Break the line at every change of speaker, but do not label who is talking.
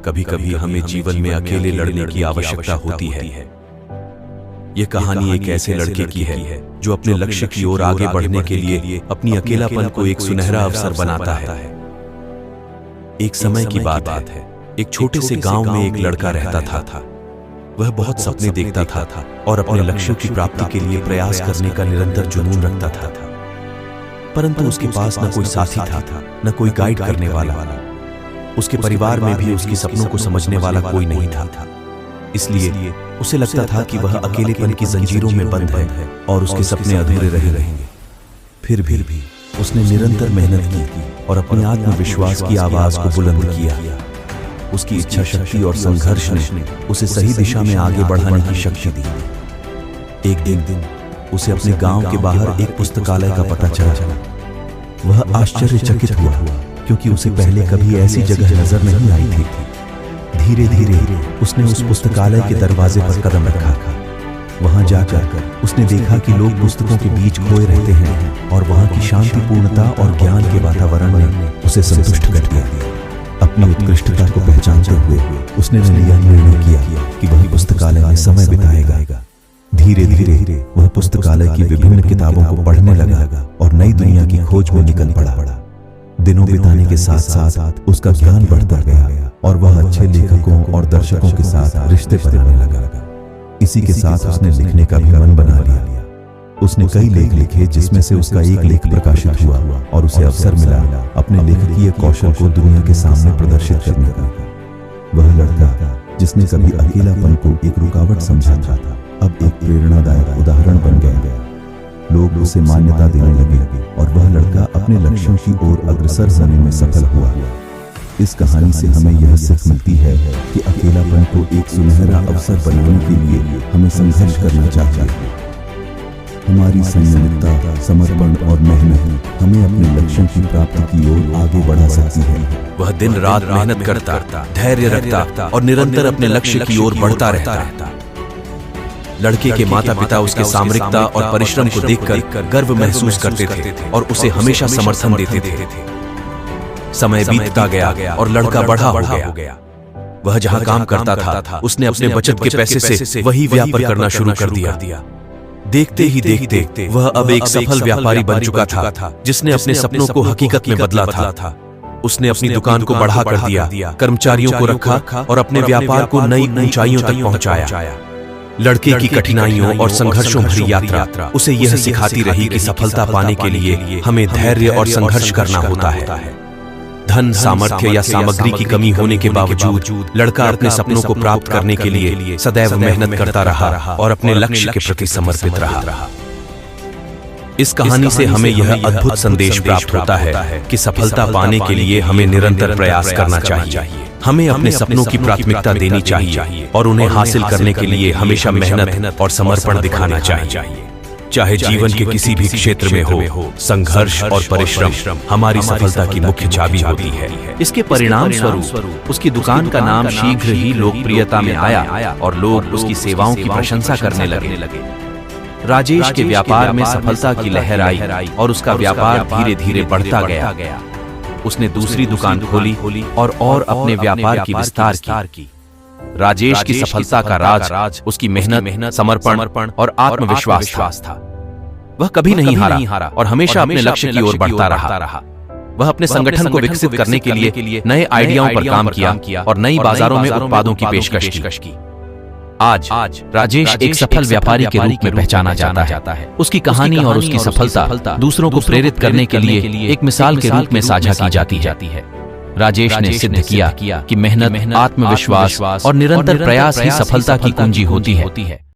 कभी कभी हमें जीवन में अकेले लड़ने की आवश्यकता होती है। ये कहानी एक ऐसे लड़के की है जो अपने लक्ष्य की ओर आगे बढ़ने के लिए अपनी अकेलापन को एक सुनहरा अवसर बनाता है। एक समय की बात है, एक छोटे से गांव में एक लड़का रहता था। वह बहुत सपने देखता था और अपने लक्ष्यों की प्राप्ति के लिए प्रयास करने का निरंतर जुनून रखता था। परंतु उसके पास न कोई साथी था, न कोई गाइड करने वाला। उसके परिवार में भी उसके सपनों को समझने वाला कोई नहीं था। इसलिए उसे लगता था कि वह अकेलेपन की जंजीरों में बंद है और उसके सपने अधूरे रहेंगे। फिर भी उसने निरंतर मेहनत की और अपने आत्मविश्वास की आवाज को बुलंद किया। उसकी इच्छा शक्ति और संघर्ष ने उसे सही दिशा में आगे बढ़ाने की शक्ति दी। एक दिन उसे अपने गांव के बाहर एक पुस्तकालय का पता चला। वह आश्चर्यचकित हुआ क्योंकि उसे पहले कभी ऐसी जगह नजर नहीं आई थी। धीरे धीरे उसने उस पुस्तकालय के दरवाजे पर कदम रखा। वहां जाकर उसने देखा कि लोग पुस्तकों के बीच खोए रहते हैं और वहां की शांतिपूर्णता और ज्ञान के वातावरण ने उसे संतुष्ट कर दिया। अपनी उत्कृष्टता को पहचानते हुए उसने निर्णय किया कि वह पुस्तकालय में समय बिताएगा। धीरे धीरे वह पुस्तकालय की विभिन्न किताबों को पढ़ने लगा और नई दुनिया की खोज में निकल पड़ा। दिनों बिताने के साथ साथ उसका ज्ञान बढ़ता गया और वह अच्छे लेखकों और दर्शकों के साथ रिश्ते बनाने लगा। इसी के साथ उसने लिखने का भी मन बना लिया। उसने कई लेख लिखे जिसमें से उसका एक लेख प्रकाशित हुआ और उसे अवसर मिला अपने लेखकीय कौशल को दुनिया के सामने प्रदर्शित करने का। वह लड़का जिसने कभी अकेलापन को एक रुकावट समझा था, अब एक प्रेरणादायक उदाहरण बन गया। लोग उसे मान्यता देने लगे और वह लड़का अपने लक्ष्यों की ओर अग्रसर होने में सफल हुआ। इस कहानी से हमें यह सीख मिलती है कि अकेलापन को एक सुनहरा अवसर बनाने के लिए हमें संघर्ष करना चाहिए। हमारी संयमितता, समर्पण और मेहनत हमें अपने लक्ष्यों की प्राप्ति की ओर आगे बढ़ा सकती है। वह दिन रात मेहनत करता, धैर्य रखता और निरंतर अपने लक्ष्य की ओर बढ़ता रहता। लड़के के माता पिता उसके सामरिकता और परिश्रम को देखकर गर्व महसूस करते थे और उसे हमेशा समर्थन देते थे। समय बीतता गया और लड़का बड़ा हो गया। वह जहां काम करता था उसने अपने बचत के पैसे से वही व्यापार करना शुरू कर दिया। देखते ही देखते वह अब एक सफल व्यापारी बन चुका था जिसने अपने सपनों को हकीकत में बदला था। उसने अपनी दुकान को बढ़ा कर दिया, कर्मचारियों को रखा और अपने व्यापार को नई ऊंचाइयों तक पहुंचाया। लड़के की कठिनाइयों और संघर्षों भरी यात्रा उसे यह सिखाती रही कि सफलता पाने के लिए हमें धैर्य और संघर्ष करना होता है। धन, सामर्थ्य या सामग्री की कमी होने के बावजूद लड़का अपने सपनों को प्राप्त करने के लिए सदैव मेहनत करता रहा और अपने लक्ष्य के प्रति समर्पित रहा। इस कहानी से हमें यह अद्भुत संदेश प्राप्त होता है कि सफलता पाने के लिए हमें निरंतर प्रयास करना चाहिए। हमें अपने सपनों की प्राथमिकता देनी चाहिए और उन्हें हासिल करने के लिए हमेशा मेहनत और समर्पण दिखाना चाहिए। चाहे जीवन के किसी भी क्षेत्र में हो, संघर्ष और परिश्रम हमारी सफलता की मुख्य चाबी होती है। इसके परिणाम स्वरूप उसकी दुकान का नाम शीघ्र ही लोकप्रियता में आया और लोग उसकी सेवाओं की प्रशंसा करने लगे। राजेश के व्यापार में सफलता की लहर आई और उसका व्यापार धीरे धीरे बढ़ता गया। उसने दूसरी दुकान खोली और अपने व्यापार की विस्तार की। राजेश की सफलता का राज उसकी मेहनत, समर्पण और आत्मविश्वास था। वह कभी नहीं हारा और हमेशा अपने लक्ष्य की ओर बढ़ता रहा। वह अपने संगठन को विकसित करने के लिए नए आइडियाओं पर काम किया और नई बाजारों में उत्पादों की पेशकश की। आज राजेश एक सफल व्यापारी के रूप में पहचाना जाता है। उसकी कहानी और उसकी सफलता दूसरों को प्रेरित करने के लिए एक मिसाल के रूप में साझा की जाती है। राजेश ने सिद्ध किया कि मेहनत, आत्मविश्वास और निरंतर प्रयास ही सफलता की कुंजी होती है।